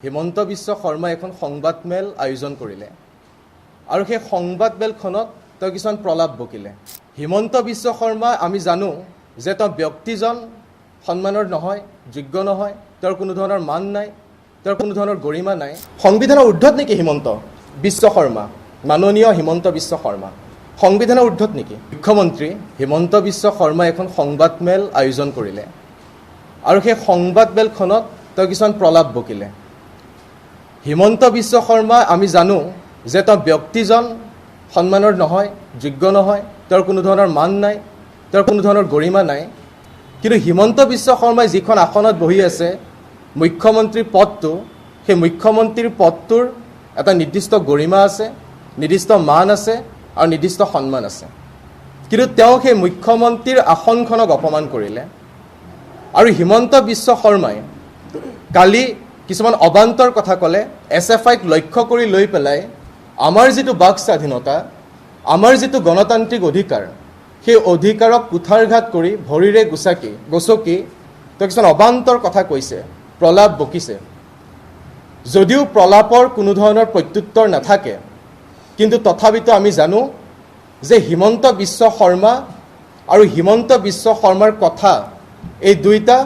হিমন্ত বিশ্ব শৰ্মাই এখন সংবাদমেল আয়োজন কৰিলে আৰু সেই সংবাদমেলখনত তেওঁ কিছুমান প্ৰলাপ বকিলে। হিমন্ত বিশ্ব শৰ্মা আমি জানো যে তেওঁ ব্যক্তিজন সন্মানৰ নহয়, যোগ্য নহয়, তেওঁৰ কোনো ধৰণৰ মান নাই, তেওঁৰ কোনো ধৰণৰ গৰিমা নাই। সংবিধানৰ ঊৰ্ধত নেকি হিমন্ত বিশ্ব শৰ্মা, মাননীয় হিমন্ত বিশ্ব শৰ্মা সংবিধানৰ ঊৰ্ধত নেকি? মুখ্যমন্ত্ৰী হিমন্ত বিশ্ব শৰ্মাই এখন সংবাদমেল আয়োজন কৰিলে আৰু সেই সংবাদমেলখনত তেওঁ কিছুমান প্ৰলাপ বকিলে। হিমন্ত বিশ্ব শৰ্মা আমি জানো যে তেওঁ ব্যক্তিজন সন্মানৰ নহয়, যোগ্য নহয়, তেওঁৰ কোনো ধৰণৰ মান নাই, তেওঁৰ কোনো ধৰণৰ গৰিমা নাই। কিন্তু হিমন্ত বিশ্ব শৰ্মাই যিখন আসনত বহি আছে মুখ্যমন্ত্ৰীৰ পদটো, সেই মুখ্যমন্ত্ৰীৰ পদটোৰ এটা নিৰ্দিষ্ট গৰিমা আছে, নিৰ্দিষ্ট মান আছে আৰু নিৰ্দিষ্ট সন্মান আছে। কিন্তু তেওঁ সেই মুখ্যমন্ত্ৰীৰ আসনখনক অপমান কৰিলে। আৰু হিমন্ত বিশ্ব শৰ্মাই কালি কিছুমান অবান্তৰ কথা ক'লে, SFIক লক্ষ্য কৰি লৈ পেলাই আমাৰ যিটো বাক স্বাধীনতা, আমাৰ যিটো গণতান্ত্ৰিক অধিকাৰ, সেই অধিকাৰক কুঠাৰঘাত কৰি ভৰিৰে গচকি তেওঁ কিছুমান অবান্তৰ কথা কৈছে, প্ৰলাপ বকিছে। যদিও প্ৰলাপৰ কোনো ধৰণৰ প্ৰত্যুত্তৰ নাথাকে, কিন্তু তথাপিতো আমি জানো যে হিমন্ত বিশ্ব শৰ্মা আৰু হিমন্ত বিশ্ব শৰ্মাৰ কথা এই দুইটা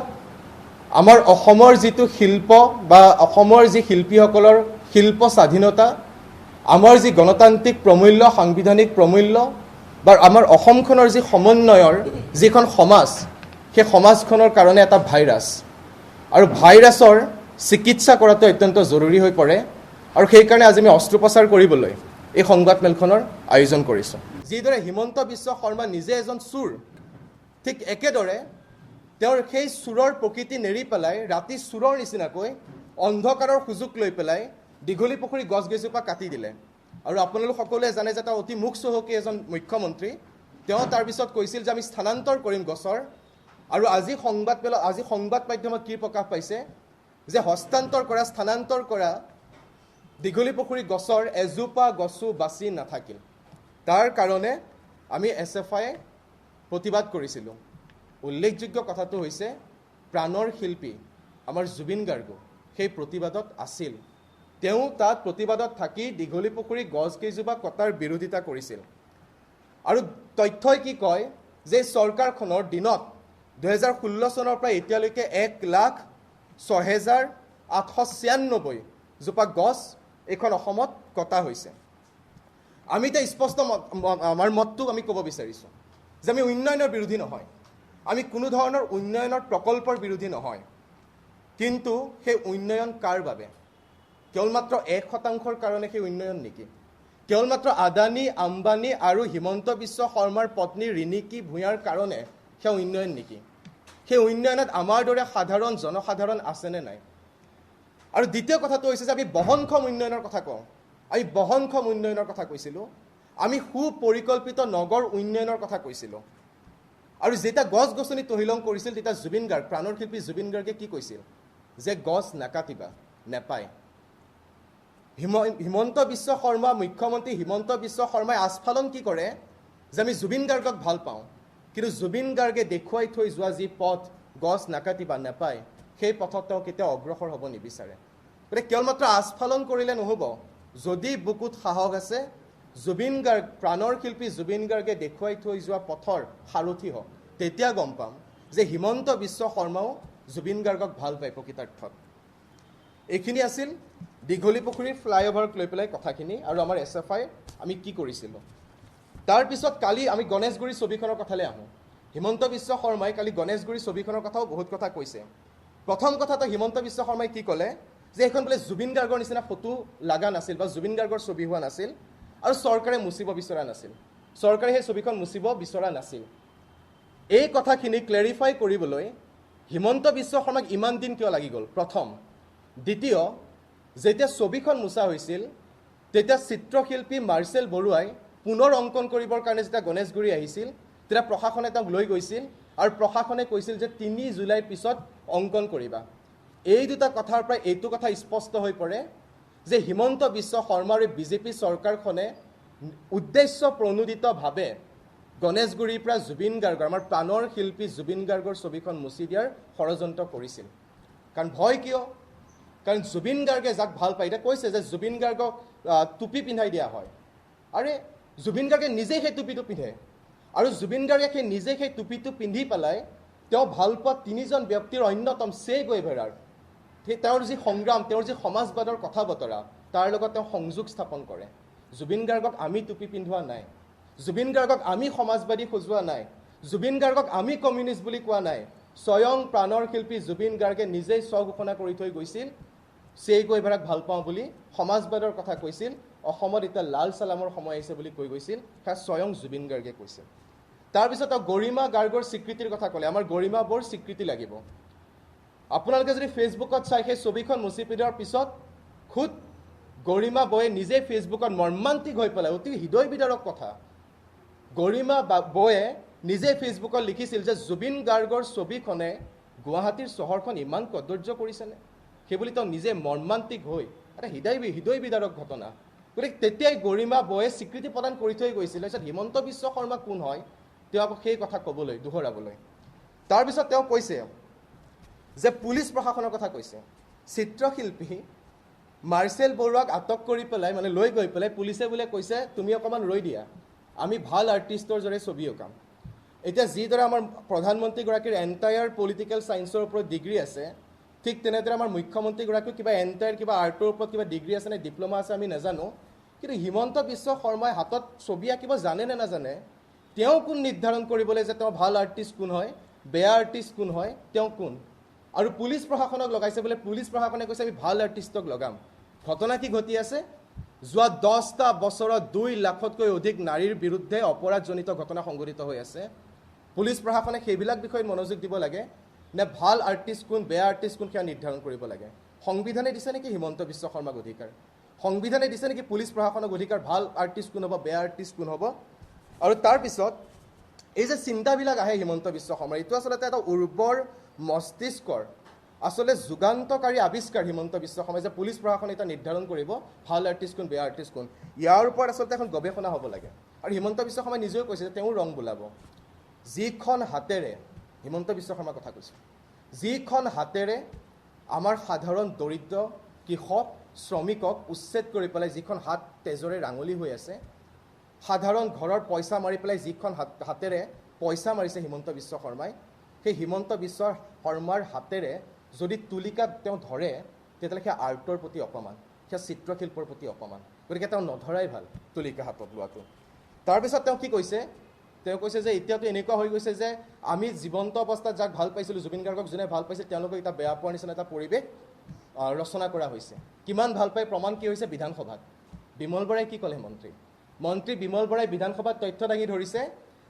আমাৰ অসমৰ যিটো শিল্প বা অসমৰ যি শিল্পীসকলৰ শিল্প স্বাধীনতা, আমাৰ যি গণতান্ত্ৰিক প্ৰমূল্য, সাংবিধানিক প্ৰমূল্য বা আমাৰ অসমখনৰ যি সমন্বয়ৰ যিখন সমাজ, সেই সমাজখনৰ কাৰণে এটা ভাইৰাছ। আৰু ভাইৰাছৰ চিকিৎসা কৰাটো অত্যন্ত জৰুৰী হৈ পৰে। আৰু সেইকাৰণে আজি আমি অস্ত্ৰোপচাৰ কৰিবলৈ এই সংবাদমেলখনৰ আয়োজন কৰিছোঁ। যিদৰে হিমন্ত বিশ্ব শৰ্মা নিজে এজন চোৰ, ঠিক একেদৰে তেওঁৰ সেই চোৰৰ প্ৰকৃতি নেৰি পেলাই ৰাতি চোৰৰ নিচিনাকৈ অন্ধকাৰৰ সুযোগ লৈ পেলাই দীঘলী পুখুৰী গছ গেজোপা কাটি দিলে। আৰু আপোনালোক সকলোৱে জানে যে তেওঁ অতি মুখ চহকী এজন মুখ্যমন্ত্ৰী। তেওঁ তাৰপিছত কৈছিল যে আমি স্থানান্তৰ কৰিম গছৰ। আৰু আজি সংবাদ মাধ্যমত কি প্ৰকাশ পাইছে যে হস্তান্তৰ কৰা, স্থানান্তৰ কৰা দীঘলী পুখুৰী গছৰ এজোপা গছো বাচি নাথাকিল। তাৰ কাৰণে আমি SFI প্ৰতিবাদ কৰিছিলোঁ। উল্লেখযোগ্য কথাটো হৈছে প্ৰাণৰ শিল্পী আমাৰ জুবিন গাৰ্গো সেই প্ৰতিবাদত আছিল। তেওঁ তাত প্ৰতিবাদত থাকি দীঘলী পুখুৰী গছকেইজোপা কটাৰ বিৰোধিতা কৰিছিল। আৰু তথ্যই কি কয় যে চৰকাৰখনৰ দিনত 2016 চনৰ পৰা এতিয়ালৈকে 1,06,896 জোপা গছ এইখন অসমত কটা হৈছে। আমি এতিয়া স্পষ্ট আমাৰ মতটো আমি ক'ব বিচাৰিছোঁ যে আমি উন্নয়নৰ বিৰোধী নহয়, আমি কোনো ধৰণৰ উন্নয়নৰ প্ৰকল্পৰ বিৰোধী নহয়। কিন্তু সেই উন্নয়ন কাৰ বাবে? কেৱল মাত্ৰ 1% কাৰণে সেই উন্নয়ন নেকি? কেৱল মাত্ৰ আদানী, আম্বানী আৰু হিমন্ত বিশ্ব শৰ্মাৰ পত্নী ৰিণিকী ভূঞাৰ কাৰণে সেই উন্নয়ন নেকি? সেই উন্নয়নত আমাৰ দৰে সাধাৰণ জনসাধাৰণ আছেনে নাই? আৰু দ্বিতীয় কথাটো হৈছে যে আমি বহনক্ষম উন্নয়নৰ কথা কওঁ। আমি বহনক্ষম উন্নয়নৰ কথা কৈছিলোঁ, আমি সুপৰিকল্পিত নগৰ উন্নয়নৰ কথা কৈছিলোঁ। আৰু যেতিয়া গছ গছনি তহিলং কৰিছিল তেতিয়া জুবিন গাৰ্গ, প্ৰাণৰ শিল্পী জুবিন গাৰ্গে কি কৈছিল? যে গছ নাকাটিবা, নেপায়। হিমন্ত বিশ্ব শৰ্মা, মুখ্যমন্ত্ৰী হিমন্ত বিশ্ব শৰ্মাই আস্ফালন কি কৰে যে আমি জুবিন গাৰ্গক ভাল পাওঁ, কিন্তু জুবিন গাৰ্গে দেখুৱাই থৈ যোৱা যি পথ, গছ নাকাটিবা, নেপায়, সেই পথত তেওঁ কেতিয়াও অগ্ৰসৰ হ'ব নিবিচাৰে। গতিকে কেৱল মাত্ৰ আস্ফালন কৰিলে নহ'ব। যদি বুকুত সাহস আছে, জুবিন গাৰ্গ, প্ৰাণৰ শিল্পী জুবিন গাৰ্গে দেখুৱাই থৈ যোৱা পথৰ সাৰথি হওক, তেতিয়া গম পাম যে হিমন্ত বিশ্ব শৰ্মাও জুবিন গাৰ্গক ভাল পায় প্ৰকৃতাৰ্থত। এইখিনি আছিল দীঘলী পুখুৰীৰ ফ্লাইঅভাৰক লৈ পেলাই কথাখিনি আৰু আমাৰ SFI আমি কি কৰিছিলোঁ। তাৰপিছত কালি আমি গণেশগুৰি ছবিখনৰ কথালৈ আহোঁ। হিমন্ত বিশ্ব শৰ্মাই কালি গণেশগুৰি ছবিখনৰ কথাও বহুত কথা কৈছে। প্ৰথম কথাটো হিমন্ত বিশ্ব শৰ্মাই কি ক'লে যে এইখন বোলে জুবিন গাৰ্গৰ নিচিনা ফটো লগা নাছিল বা জুবিন গাৰ্গৰ ছবি হোৱা নাছিল আৰু চৰকাৰে মুচিব বিচৰা নাছিল, চৰকাৰে সেই ছবিখন মুচিব বিচৰা নাছিল। এই কথাখিনি ক্লেৰিফাই কৰিবলৈ হিমন্ত বিশ্ব শৰ্মাক ইমান দিন কিয় লাগি গ'ল? প্ৰথম। দ্বিতীয়, যেতিয়া ছবিখন মুচা হৈছিল তেতিয়া চিত্ৰশিল্পী মাৰ্চেল বৰুৱাই পুনৰ অংকন কৰিবৰ কাৰণে যেতিয়া গণেশগুৰি আহিছিল তেতিয়া প্ৰশাসনে তেওঁক লৈ গৈছিল আৰু প্ৰশাসনে কৈছিল যে 3 জুলাইৰ পিছত অংকন কৰিবা। এই দুটা কথাৰ পৰা এইটো কথা স্পষ্ট হৈ পৰে যে হিমন্ত বিশ্ব শৰ্মাৰ বিজেপি চৰকাৰখনে উদ্দেশ্য প্ৰণোদিতভাৱে গণেশগুৰিৰ পৰা জুবিন গাৰ্গৰ, আমাৰ প্ৰাণৰ শিল্পী জুবিন গাৰ্গৰ ছবিখন মুচি দিয়াৰ ষড়যন্ত্ৰ কৰিছিল। কাৰণ ভয় কিয়? কাৰণ জুবিন গাৰ্গে যাক ভাল পায়, এতিয়া কৈছে যে জুবিন গাৰ্গক টুপি পিন্ধাই দিয়া হয়। আৰে জুবিন গাৰ্গে নিজেই সেই টুপিটো পিন্ধে, আৰু জুবিন গাৰ্গে নিজে সেই টুপিটো পিন্ধি পেলাই তেওঁ ভাল পোৱা 3জন ব্যক্তিৰ অন্যতম চে গুয়েভাৰাৰ তেওঁৰ যি সংগ্ৰাম, তেওঁৰ যি সমাজবাদৰ কথা বতৰা, তাৰ লগত তেওঁ সংযোগ স্থাপন কৰে। জুবিন গাৰ্গক আমি টুপি পিন্ধোৱা নাই, জুবিন গাৰ্গক আমি সমাজবাদী সজোৱা নাই, জুবিন গাৰ্গক আমি কমিউনিষ্ট বুলি কোৱা নাই। স্বয়ং প্ৰাণৰ শিল্পী জুবিন গাৰ্গে নিজেই স্বঘোষণা কৰি থৈ গৈছিল চে গুয়েভাৰাক ভাল পাওঁ বুলি, সমাজবাদৰ কথা কৈছিল, অসমত এতিয়া লাল চালামৰ সময় আহিছে বুলি কৈ গৈছিল, সেয়া স্বয়ং জুবিন গাৰ্গে কৈছিল। তাৰপিছত তেওঁ গৰিমা গাৰ্গৰ স্বীকৃতিৰ কথা ক'লে, আমাৰ গৰিমা বৰ স্বীকৃতি লাগিব। আপোনালোকে যদি ফেচবুকত চাই সেই ছবিখন মুচি পেলোৱাৰ পিছত খুদ গৰিমা বৌয়ে নিজে ফেচবুকত মৰ্মান্তিক হৈ পেলাই, অতি হৃদয় বিদাৰক কথা, গৰিমা বৌয়ে নিজে ফেচবুকত লিখিছিল যে জুবিন গাৰ্গৰ ছবিখনে গুৱাহাটীৰ চহৰখন ইমান কদৰ্য কৰিছেনে, সেইবুলি তেওঁ নিজে মৰ্মান্তিক হৈ এটা হৃদয় বিদাৰক ঘটনা। গতিকে তেতিয়াই গৰিমা বৌয়ে স্বীকৃতি প্ৰদান কৰি থৈ গৈছিল। তাৰপিছত হিমন্ত বিশ্ব শৰ্মা কোন হয় তেওঁ আকৌ সেই কথা ক'বলৈ, দোহৰাবলৈ। তাৰপিছত তেওঁ কৈছে যে পুলিচ প্ৰশাসনৰ কথা কৈছে। চিত্ৰশিল্পী মাৰ্চেল বৰুৱাক আটক কৰি পেলাই, মানে লৈ গৈ পেলাই পুলিচে বোলে কৈছে তুমি অকণমান ৰৈ দিয়া, আমি ভাল আৰ্টিষ্টৰ দৰে ছবি অঁকাম। এতিয়া যিদৰে আমাৰ প্ৰধানমন্ত্ৰীগৰাকীৰ এণ্টায়াৰ পলিটিকেল ছায়েন্সৰ ওপৰত ডিগ্ৰী আছে, ঠিক তেনেদৰে আমাৰ মুখ্যমন্ত্ৰীগৰাকীৰ কিবা এণ্টায়াৰ কিবা আৰ্টৰ ওপৰত কিবা ডিগ্ৰী আছে নে ডিপ্ল'মা আছে আমি নাজানো, কিন্তু হিমন্ত বিশ্ব শৰ্মাই হাতত ছবি আঁকিব জানে নে নাজানে, তেওঁ কোন নিৰ্ধাৰণ কৰিবলৈ যে তেওঁ ভাল আৰ্টিষ্ট কোন হয়, বেয়া আৰ্টিষ্ট কোন হয়, তেওঁ কোন? আৰু পুলিচ প্ৰশাসনক লগাইছে বোলে, পুলিচ প্ৰশাসনে কৈছে আমি ভাল আৰ্টিষ্টক লগাম। ঘটনা কি ঘটি আছে? যোৱা 10টা বছৰত 2 লাখতকৈ অধিক নাৰীৰ বিৰুদ্ধে অপৰাধজনিত ঘটনা সংঘটিত হৈ আছে। পুলিচ প্ৰশাসনে সেইবিলাক বিষয়ত মনোযোগ দিব লাগে নে ভাল আৰ্টিষ্ট কোন, বেয়া আৰ্টিষ্ট কোন সেয়া নিৰ্ধাৰণ কৰিব লাগে? সংবিধানে দিছে নেকি হিমন্ত বিশ্ব শৰ্মাক অধিকাৰ? সংবিধানে দিছে নেকি পুলিচ প্ৰশাসনক অধিকাৰ ভাল আৰ্টিষ্ট কোন হ'ব, বেয়া আৰ্টিষ্ট কোন হ'ব? আৰু তাৰপিছত এই যে চিন্তাবিলাক আহে হিমন্ত বিশ্ব শৰ্মাৰ, এইটো আচলতে এটা উৰ্বৰ মস্তিষ্কৰ আচলতে যুগান্তকাৰী আৱিষ্কাৰ হিমন্ত বিশ্ব শৰ্মাই, যে পুলিচ প্ৰশাসনে এটা নিৰ্ধাৰণ কৰিব ভাল আৰ্টিষ্ট কোন, বেয়া আৰ্টিষ্ট কোন। ইয়াৰ ওপৰত আচলতে এখন গৱেষণা হ'ব লাগে। আৰু হিমন্ত বিশ্ব শৰ্মাই নিজেও কৈছে যে তেওঁ ৰং বোলাব। যিখন হাতেৰে, হিমন্ত বিশ্ব শৰ্মাৰ কথা কৈছে, যিখন হাতেৰে আমাৰ সাধাৰণ দৰিদ্ৰ কৃষক শ্ৰমিকক উচ্ছেদ কৰি পেলাই যিখন হাত তেজৰে ৰাঙলী হৈ আছে, সাধাৰণ ঘৰৰ পইচা মাৰি পেলাই যিখন হাতেৰে পইচা মাৰিছে হিমন্ত বিশ্ব শৰ্মাই, সেই হিমন্ত বিশ্ব শৰ্মাৰ হাতেৰে যদি তুলিকাত তেওঁ ধৰে তেতিয়াহ'লে সেয়া আৰ্টৰ প্ৰতি অপমান, সেয়া চিত্ৰশিল্পৰ প্ৰতি অপমান। গতিকে তেওঁ নধৰাই ভাল তুলিকা হাতত লোৱাটো। তাৰপিছত তেওঁ কি কৈছে? তেওঁ কৈছে যে এতিয়াতো এনেকুৱা হৈ গৈছে যে আমি জীৱন্ত অৱস্থাত যাক ভাল পাইছিলোঁ, জুবিন গাৰ্গক যোনে ভাল পাইছিল, তেওঁলোকক এতিয়া বেয়া পোৱাৰ নিচিনা এটা পৰিৱেশ ৰচনা কৰা হৈছে। কিমান ভাল পাই প্ৰমাণ কি হৈছে? বিধানসভাত বিমল বৰাই কি ক'লে? মন্ত্ৰী বিমল বৰাই বিধানসভাত তথ্য দাঙি ধৰিছে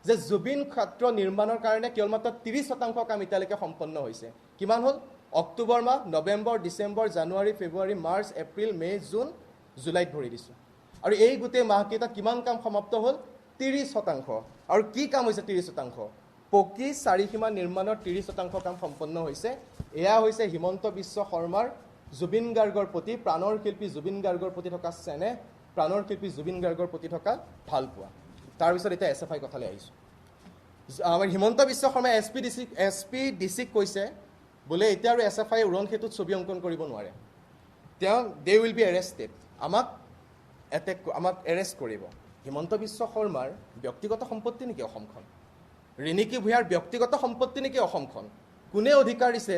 যে জুবিন ক্ষেত্ৰ নিৰ্মাণৰ কাৰণে কেৱল মাত্ৰ 30% কাম এতিয়ালৈকে সম্পন্ন হৈছে। কিমান হ'ল? অক্টোবৰ মাহ, নৱেম্বৰ, ডিচেম্বৰ, জানুৱাৰী, ফেব্ৰুৱাৰী, মাৰ্চ, এপ্ৰিল, মে', জুন, জুলাইত ভৰি দিছোঁ। আৰু এই গোটেই মাহকেইটাত কিমান কাম সমাপ্ত হ'ল? 30%। আৰু কি কাম হৈছে 30%? পকী চাৰিসীমা নিৰ্মাণৰ 30% কাম সম্পন্ন হৈছে। এয়া হৈছে হিমন্ত বিশ্ব শৰ্মাৰ জুবিন গাৰ্গৰ প্ৰতি, প্ৰাণৰ শিল্পী জুবিন গাৰ্গৰ প্ৰতি থকা চেনেহ, প্ৰাণৰ শিল্পী জুবিন গাৰ্গৰ প্ৰতি থকা ভাল পোৱা। তাৰপিছত এতিয়া SFI কথালৈ আহিছোঁ। আমাৰ হিমন্ত বিশ্ব শৰ্মাই SPDCক কৈছে বোলে এতিয়া আৰু SFI উৰণ সেতুত ছবি অংকন কৰিব নোৱাৰে, দে উইল বি এৰেষ্টেড, আমাক এৰেষ্ট কৰিব। হিমন্ত বিশ্ব শৰ্মাৰ ব্যক্তিগত সম্পত্তি নেকি অসমখন? ৰিণিকী ভূঞাৰ ব্যক্তিগত সম্পত্তি নেকি অসমখন? কোনে অধিকাৰ দিছে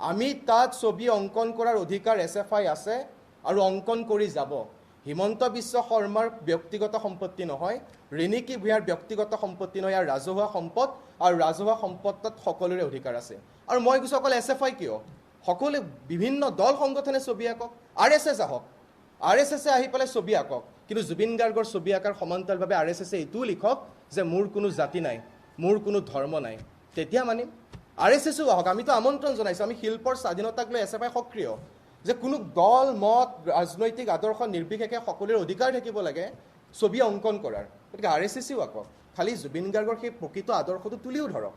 আমি তাত ছবি অংকন কৰাৰ অধিকাৰ SFI আছে আৰু অংকন কৰি যাব? হিমন্ত বিশ্ব শৰ্মাৰ ব্যক্তিগত সম্পত্তি নহয়, ৰিণিকী ভূঞাৰ ব্যক্তিগত সম্পত্তি নহয়, ইয়াৰ ৰাজহুৱা সম্পদ, আৰু ৰাজহুৱা সম্পদত সকলোৰে অধিকাৰ আছে। আৰু মই কৈছোঁ অকল SFI কিয়, সকলোৱে বিভিন্ন দল সংগঠনে ছবি আঁকক, RSS আহক, RSSে আহি পেলাই ছবি আঁকক, কিন্তু জুবিন গাৰ্গৰ ছবি আঁকাৰ সমান্তৰালভাৱে RSSে এইটোও লিখক যে মোৰ কোনো জাতি নাই, মোৰ কোনো ধৰ্ম নাই, তেতিয়া মানিম। RSSও আহক, আমিতো আমন্ত্ৰণ জনাইছোঁ, আমি শিল্পৰ স্বাধীনতাক লৈ SFI সক্ৰিয়, যে কোনো দল মত ৰাজনৈতিক আদৰ্শ নিৰ্বিশেষে সকলোৰে অধিকাৰ থাকিব লাগে ছবি অংকন কৰাৰ। গতিকে RSSও আঁকক, খালি জুবিন গাৰ্গৰ সেই প্ৰকৃত আদৰ্শটো তুলিও ধৰক।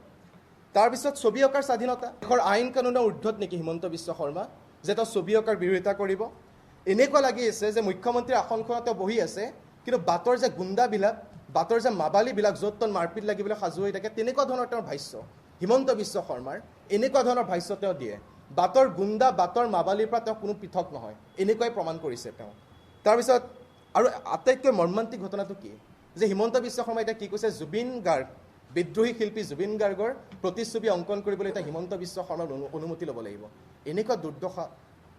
তাৰপিছত ছবি অঁকাৰ স্বাধীনতা, দেশৰ আইন কানুনৰ ঊৰ্ধত নেকি হিমন্ত বিশ্ব শৰ্মা যে তেওঁ ছবি অঁকাৰ বিৰোধিতা কৰিব? এনেকুৱা লাগি আছে যে মুখ্যমন্ত্ৰীৰ আসনখনত তেওঁ বহি আছে, কিন্তু বাটৰ যে গুণ্ডাবিলাক, বাটৰ যে মাবালীবিলাক য'ত ত'ত মাৰপিট লাগিবলৈ সাজু হৈ থাকে, তেনেকুৱা ধৰণৰ তেওঁৰ ভাষ্য হিমন্ত বিশ্ব শৰ্মাৰ, এনেকুৱা ধৰণৰ ভাষ্য তেওঁ দিয়ে। বাটৰ গুণ্ডা বাটৰ মাবালীৰ পৰা তেওঁ কোনো পৃথক নহয়, এনেকুৱাই প্ৰমাণ কৰিছে তেওঁ। তাৰপিছত আৰু আটাইতকৈ মৰ্মান্তিক ঘটনাটো কি যে হিমন্ত বিশ্ব শৰ্মাই এতিয়া কি কৈছে, জুবিন গাৰ্গ বিদ্ৰোহী শিল্পী জুবিন গাৰ্গৰ প্ৰতিচ্ছবি অংকন কৰিবলৈ এতিয়া হিমন্ত বিশ্ব শৰ্মাৰ অনুমতি ল'ব লাগিব। এনেকুৱা দুৰ্দশা,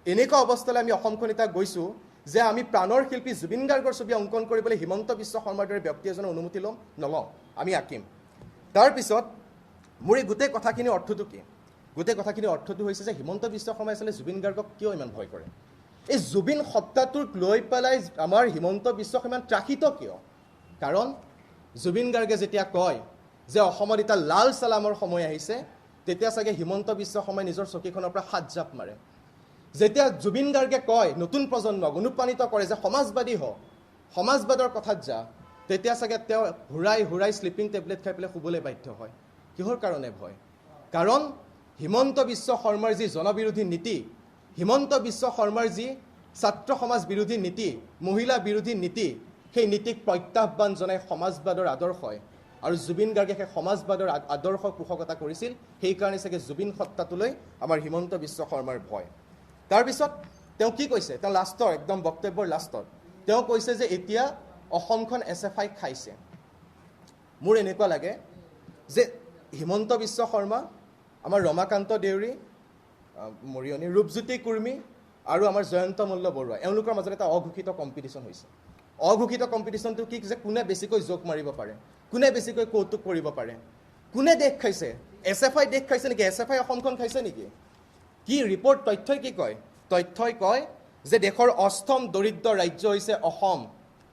এনেকুৱা অৱস্থালৈ আমি অসমখন এতিয়া গৈছোঁ যে আমি প্ৰাণৰ শিল্পী জুবিন গাৰ্গৰ ছবি অংকন কৰিবলৈ হিমন্ত বিশ্ব শৰ্মাৰ দৰে ব্যক্তি এজনৰ অনুমতি নলওঁ, আমি আঁকিম। তাৰপিছত মোৰ এই গোটেই কথাখিনিৰ অৰ্থটো কি? গোটেই কথাখিনিৰ অৰ্থটো হৈছে যে হিমন্ত বিশ্ব শৰ্মাই আচলতে জুবিন গাৰ্গক কিয় ইমান ভয় কৰে? এই জুবিন সত্তাটোক লৈ পেলাই আমাৰ হিমন্ত বিশ্ব শৰ্মা ত্ৰাসিত কিয়? কাৰণ জুবিন গাৰ্গে যেতিয়া কয় যে অসমত এতিয়া লাল চালামৰ সময় আহিছে, তেতিয়া চাগে হিমন্ত বিশ্ব শৰ্মাই নিজৰ চকীখনৰ পৰা হাত জাপ মাৰে। যেতিয়া জুবিন গাৰ্গে কয় নতুন প্ৰজন্মক অনুপ্ৰাণিত কৰে যে সমাজবাদী হ, সমাজবাদৰ কথাত যা, তেতিয়া চাগে তেওঁ হুৰাই শ্লিপিং টেবলেট খাই পেলাই শুবলৈ বাধ্য হয়। কিহৰ কাৰণে ভয়? কাৰণ হিমন্ত বিশ্ব শৰ্মাৰ যি জনবিৰোধী নীতি, হিমন্ত বিশ্ব শৰ্মাৰ যি ছাত্ৰ সমাজ বিৰোধী নীতি, মহিলা বিৰোধী নীতি, সেই নীতিক প্ৰত্যাহ্বান জনাই সমাজবাদৰ আদৰ্শই, আৰু জুবিন গাৰ্গে সেই সমাজবাদৰ আদৰ্শ পোষকতা কৰিছিল। সেইকাৰণে চাগে জুবিন সত্তাটোলৈ আমাৰ হিমন্ত বিশ্ব শৰ্মাৰ ভয়। তাৰপিছত তেওঁ কি কৈছে? তেওঁ লাষ্টৰ একদম বক্তব্যৰ লাষ্টত তেওঁ কৈছে যে এতিয়া অসমখন SFI খাইছে। মোৰ এনেকুৱা লাগে যে হিমন্ত বিশ্ব শৰ্মা, আমাৰ ৰমাকান্ত দেউৰী, মৰিয়নী ৰূপজ্যোতি কুৰ্মী আৰু আমাৰ জয়ন্ত মল্ল বৰুৱা, এওঁলোকৰ মাজত এটা অঘোষিত কম্পিটিশ্যন হৈছে। অঘোষিত কম্পিটিশ্যনটো কি যে কোনে বেছিকৈ জোক মাৰিব পাৰে, কোনে বেছিকৈ কৌতুক কৰিব পাৰে, কোনে দেশ খাইছে। SFI দেশ খাইছে নেকি? SFI অসমখন খাইছে নেকি? কি ৰিপৰ্ট, তথ্যই কি কয়? তথ্যই কয় যে দেশৰ অষ্টম দৰিদ্ৰ ৰাজ্য হৈছে অসম,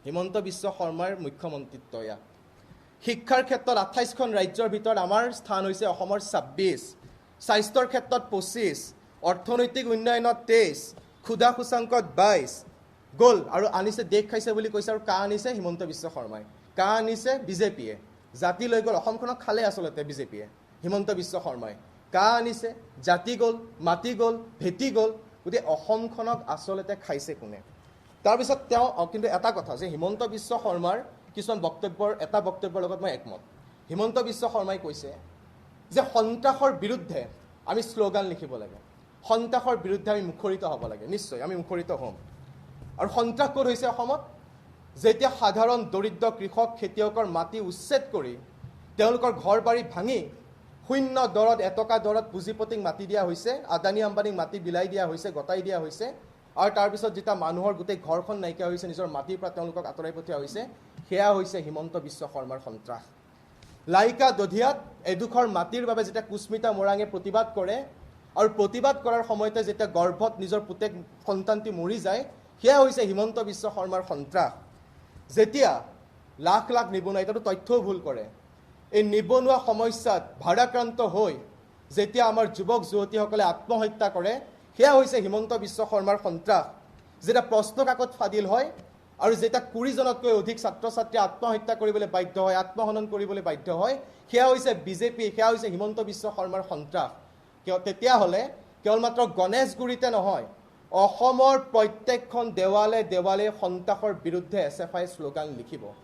হিমন্ত বিশ্ব শৰ্মাৰ মুখ্যমন্ত্ৰিত্ব ইয়াত। শিক্ষাৰ ক্ষেত্ৰত 28খন ৰাজ্যৰ ভিতৰত আমাৰ স্থান হৈছে অসমৰ 26, স্বাস্থ্যৰ ক্ষেত্ৰত 25, অৰ্থনৈতিক উন্নয়নত 23, ক্ষুধা সূচাংকত 22 গ'ল। আৰু আনিছে দেশ খাইছে বুলি কৈছে, আৰু কা আনিছে হিমন্ত বিশ্ব শৰ্মাই, কা আনিছে বিজেপিয়ে। জাতি লৈ গ'ল, অসমখনক খালে আচলতে বিজেপিয়ে, হিমন্ত বিশ্ব শৰ্মাই। কা আনিছে, জাতি গ'ল, মাটি গ'ল, ভেটি গ'ল, গতিকে অসমখনক আচলতে খাইছে কোনে? তাৰপিছত তেওঁ কিন্তু এটা কথা যে হিমন্ত বিশ্ব শৰ্মাৰ কিছুমান এটা বক্তব্যৰ লগত মই একমত। হিমন্ত বিশ্ব শৰ্মাই কৈছে যে সন্ত্ৰাসৰ বিৰুদ্ধে আমি শ্লোগান লিখিব লাগে, সন্ত্ৰাসৰ বিৰুদ্ধে আমি মুখৰিত হ'ব লাগে। নিশ্চয় আমি মুখৰিত হ'ম। আৰু সন্ত্ৰাস ক'ত হৈছে অসমত? যেতিয়া সাধাৰণ দৰিদ্ৰ কৃষক খেতিয়কৰ মাটি উচ্ছেদ কৰি তেওঁলোকৰ ঘৰ বাৰী ভাঙি শূন্য দৰত, এটকা দৰত পুঁজিপতিক মাটি দিয়া হৈছে, আদানী আম্বানীক মাটি বিলাই দিয়া হৈছে, গতাই দিয়া হৈছে। আৰু তাৰপিছত যেতিয়া মানুহৰ গোটেই ঘৰখন নাইকিয়া হৈছে, নিজৰ মাটিৰ পৰা তেওঁলোকক আঁতৰাই পঠিওৱা হৈছে, সেয়া হৈছে হিমন্ত বিশ্ব শৰ্মাৰ সন্ত্ৰাস। লাইকা দধিয়াত এডোখৰ মাটিৰ বাবে যেতিয়া কুস্মিতা মোৰাঙে প্ৰতিবাদ কৰে, আৰু প্ৰতিবাদ কৰাৰ সময়তে যেতিয়া গৰ্ভত নিজৰ পুতেক সন্তানটি মৰি যায়, সেয়া হৈছে হিমন্ত বিশ্ব শৰ্মাৰ সন্ত্ৰাস। যেতিয়া লাখ লাখ নিবনুৱা, এতিয়াতো তথ্যও ভুল কৰে, এই নিবনুৱা সমস্যাত ভাৰাক্ৰান্ত হৈ যেতিয়া আমাৰ যুৱক যুৱতীসকলে আত্মহত্যা কৰে, সেয়া হৈছে হিমন্ত বিশ্ব শৰ্মাৰ সন্ত্ৰাস। যেতিয়া প্ৰশ্ন কাকত ফাদিল হয় আৰু যেতিয়া 20জনতকৈ অধিক ছাত্ৰ ছাত্ৰীয়ে আত্মহত্যা কৰিবলৈ বাধ্য হয়, আত্মহনন কৰিবলৈ বাধ্য হয়, সেয়া হৈছে বিজেপি, সেয়া হৈছে হিমন্ত বিশ্ব শৰ্মাৰ সন্ত্ৰাস। তেতিয়াহ'লে কেৱল মাত্ৰ গণেশগুৰিতে নহয়, অসমৰ প্ৰত্যেকখন দেৱালে দেৱালে সন্ত্ৰাসৰ বিৰুদ্ধে SFI শ্লোগান লিখিব।